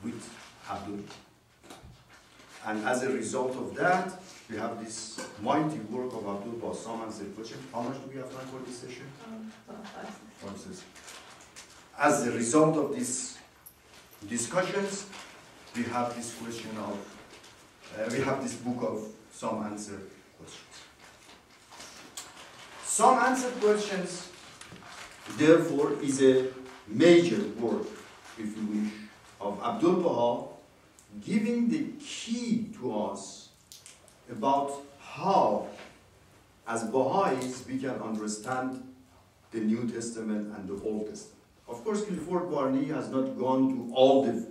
with Abdul. And as a result of that, we have this mighty work of Abdul Bassam answered question. How much do we have time for this session? 5 6. As a result of these discussions, we have this question of, we have this book of some answered questions. Some answered questions, therefore, is a major work, if you wish, of Abdul Baha, giving the key to us about how, as Baha'is, we can understand the New Testament and the Old Testament. Of course, Clifford Barney has not gone to all the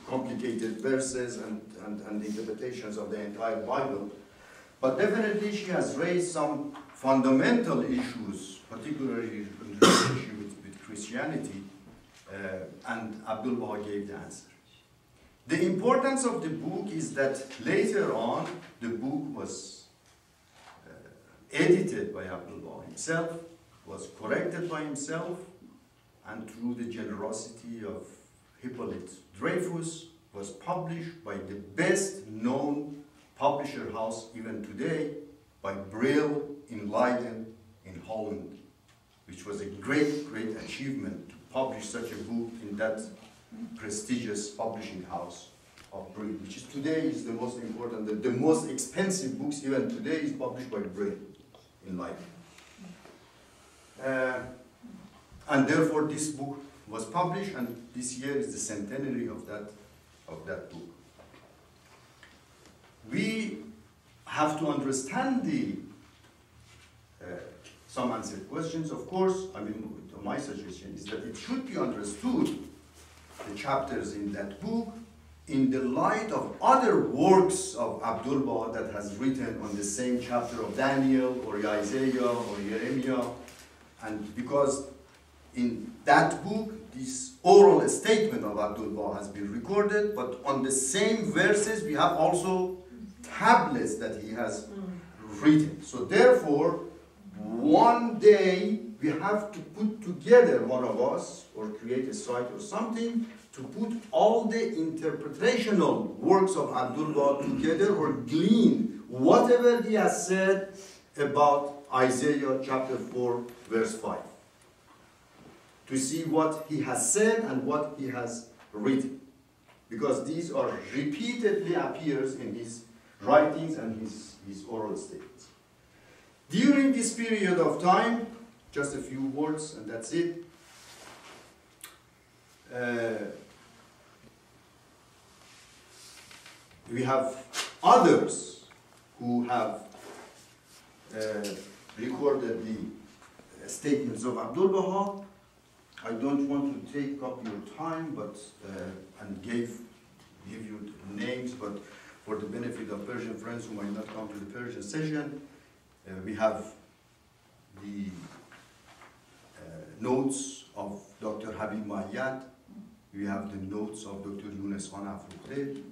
complicated verses and interpretations of the entire Bible, but definitely she has raised some fundamental issues, particularly in relationship with Christianity, and Abdul Baha gave the answer. The importance of the book is that later on, the book was edited by Abdul Baha himself, was corrected by himself, and through the generosity of Hippolyte Dreyfus, was published by the best known publisher house even today, by Brill in Leiden in Holland, which was a great, great achievement to publish such a book in that prestigious publishing house of Brill, which is today is the most important, the most expensive books even today is published by Brill in Leiden. And therefore this book was published, and this year is the centenary of that book. We have to understand the some answered questions, of course. I mean, my suggestion is that it should be understood, the chapters in that book, in the light of other works of Abdul Baha that has written on the same chapter of Daniel or Isaiah or Jeremiah, and because in that book this oral statement of Abdul Baha has been recorded, but on the same verses we have also tablets that he has written. So therefore, one day we have to put together, one of us, or create a site or something, to put all the interpretational works of Abdul Baha together, or glean whatever he has said about Isaiah chapter 4, verse 5. To see what he has said and what he has written. Because these are repeatedly appears in his writings and his oral statements. During this period of time, just a few words and that's it. We have others who have recorded the statements of Abdul Baha. I don't want to take up your time, but and give you names, but for the benefit of Persian friends who might not come to the Persian session, we have the notes of Dr. Habib Mayyad, we have the notes of Dr. Yunus Khan Afrokhte,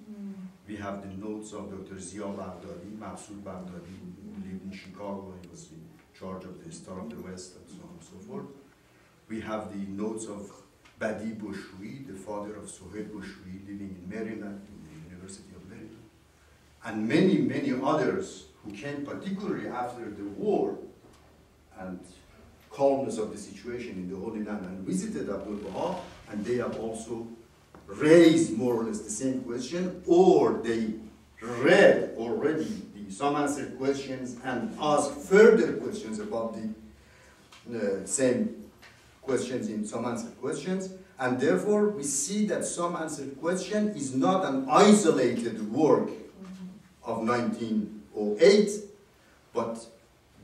we have the notes of Dr. Zia Baghdadi, Mabsoud Baghdadi, who lived in Chicago, he was in charge of the Star of the West, and so on and so forth. We have the notes of Badi Boshui, the father of Sohail Boshui, living in Maryland, in the University of Maryland, and many, many others who came particularly after the war and calmness of the situation in the Holy Land and visited Abdul Baha, and they have also raised more or less the same question, or they read already some answered questions and asked further questions about the same questions in some answered questions, and therefore we see that some answered question is not an isolated work of 1908, but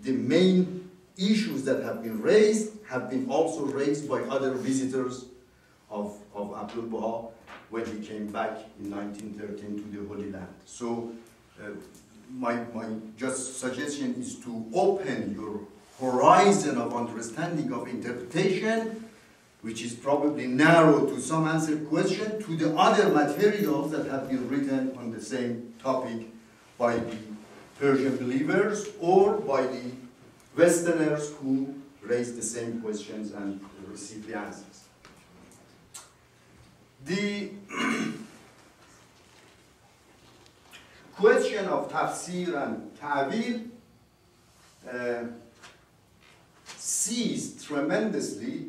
the main issues that have been raised have been also raised by other visitors of Abdul Baha when he came back in 1913 to the Holy Land. So my just suggestion is to open your horizon of understanding of interpretation, which is probably narrow to some answered question, to the other materials that have been written on the same topic by the Persian believers or by the Westerners who raised the same questions and received the answers. question of tafsir and ta'wil ceased tremendously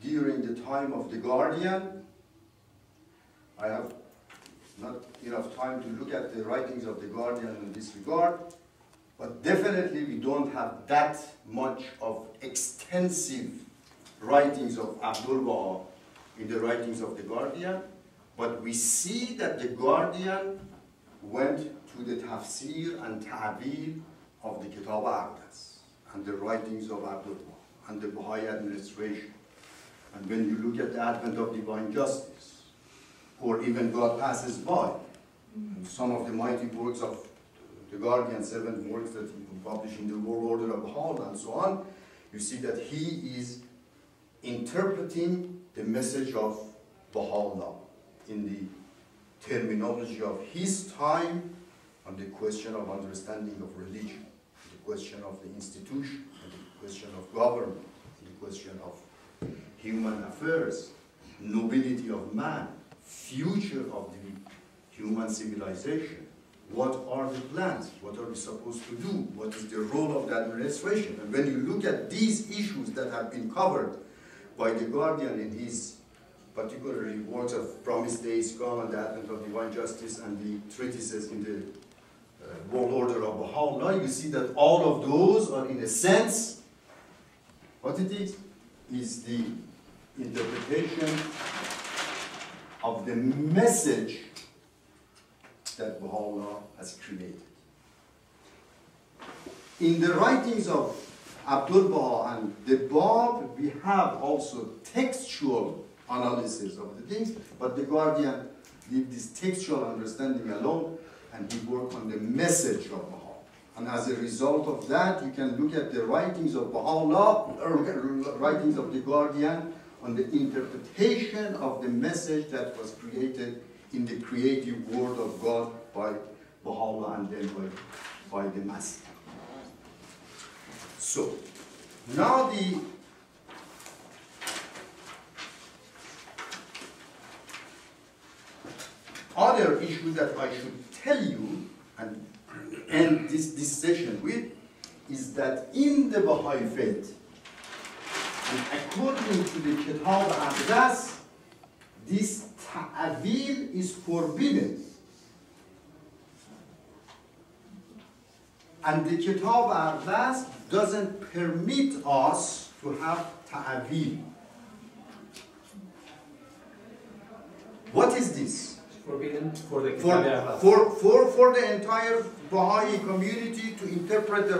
during the time of the Guardian. I have not enough time to look at the writings of the Guardian in this regard, but definitely we don't have that much of extensive writings of Abdul Baha in the writings of the Guardian, but we see that the Guardian went to the tafsir and ta'wil of the Kitab Aqdas and the writings of Abdul Baha and the Baha'i administration. And when you look at the advent of divine justice, or even God passes by, and some of the mighty works of the Guardian, 7 works that he published in the World Order of Baha'u'llah and so on, you see that he is interpreting the message of Baha'u'llah in the terminology of his time on the question of understanding of religion, the question of the institution, the question of government, the question of human affairs, nobility of man, future of the human civilization. What are the plans? What are we supposed to do? What is the role of the administration? And when you look at these issues that have been covered by the Guardian in his particularly works of Promised Days Gone and the Advent of Divine Justice and the treatises in the World Order of Baha'u'llah, you see that all of those are in a sense, what it is the interpretation of the message that Baha'u'llah has created. In the writings of Abdul Baha and the Bab, we have also textual analysis of the things, but the Guardian leave this textual understanding alone and he worked on the message of Baha. And as a result of that, you can look at the writings of Baha'u'llah, or writings of the Guardian, on the interpretation of the message that was created in the creative word of God by Baha'u'llah and then by the Master. So, now the other issue that I should tell you and end this session with is that in the Baha'i faith, and according to the Kitab Aqdas, this ta'wil is forbidden. And the Kitab Aqdas doesn't permit us to have ta'wil. What is this? Forbidden for the For the entire Baha'i community to interpret the